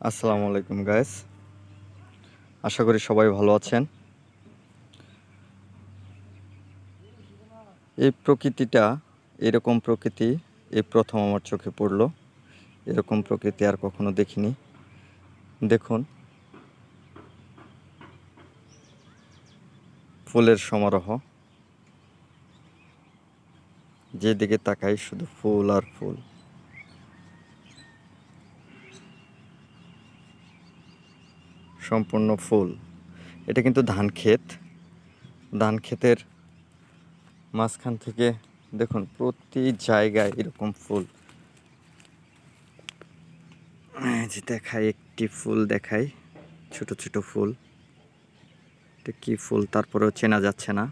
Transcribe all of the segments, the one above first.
আসসালামু আলাইকুম গাইস, আশা করি সবাই ভালো আছেন। এই প্রকৃতিটা, এরকম প্রকৃতি এই প্রথম আমার চোখে পড়লো। এরকম প্রকৃতি আর কখনো দেখিনি। দেখুন, ফুলের সমারোহ, যেদিকে তাকাই শুধু ফুল আর ফুল। সম্পূর্ণ ফুল। এটা কিন্তু ধান ক্ষেত। ধান ক্ষেতের মাঝখান থেকে দেখুন প্রতি জায়গায় এরকম ফুল। যে দেখাই, একটি ফুল দেখাই, ছোট ছোট ফুল। এটা কি ফুল তারপরেও চেনা যাচ্ছে না।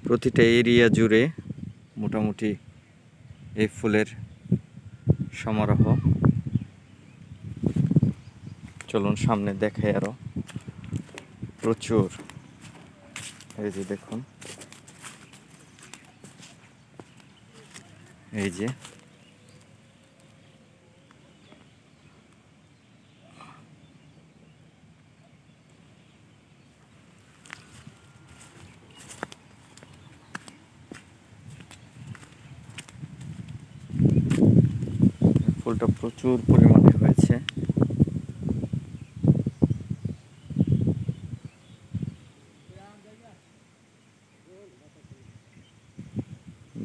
প্রতিটা এরিয়া জুড়ে মোটামুটি এই ফুলের সমারোহ। চলুন সামনে দেখাই আরো প্রচুর। এই যে দেখুন, এই যে ফুলটা প্রচুর পরিমাণে হয়েছে।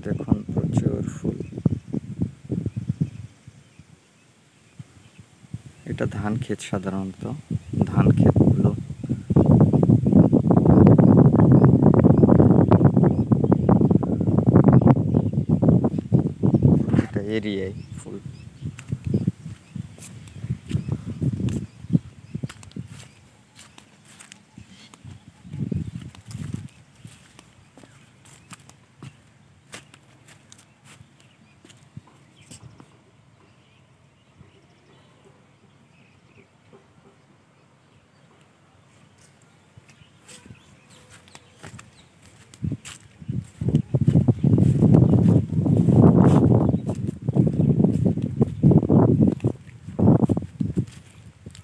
দেখুন প্রচুর ফুল। এটা ধান ক্ষেত, সাধারণত ধান ক্ষেতগুলো এটা এরিয়ায় ফুল।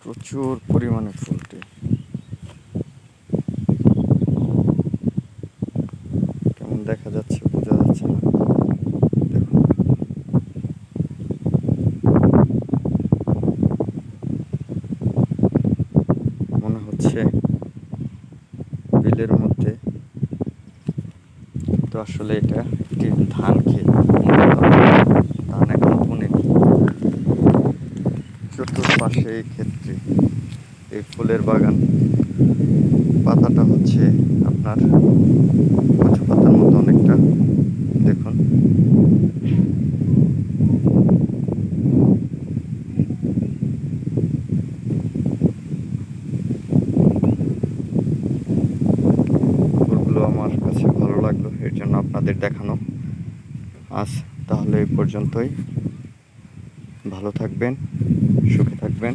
প্রচুর পরিমাণে ফুলটি। কেমন দেখা যাচ্ছে বোঝা যাচ্ছে না। দেখুন, মনে হচ্ছে বিলের মধ্যে, তো আসলে এটা একটি ধান ক্ষেত। ধান এখন বুনেনি। চতুর্পাশে এই ক্ষেত্রে এই ফুলের বাগান। পাতাটা হচ্ছে আপনার কচু পাতার মতো অনেকটা। দেখুন, ফুলগুলো আমার কাছে ভালো লাগলো, এর জন্য আপনাদের দেখানো। আজ তাহলে এই পর্যন্তই। ভালো থাকবেন, সুখে থাকবেন।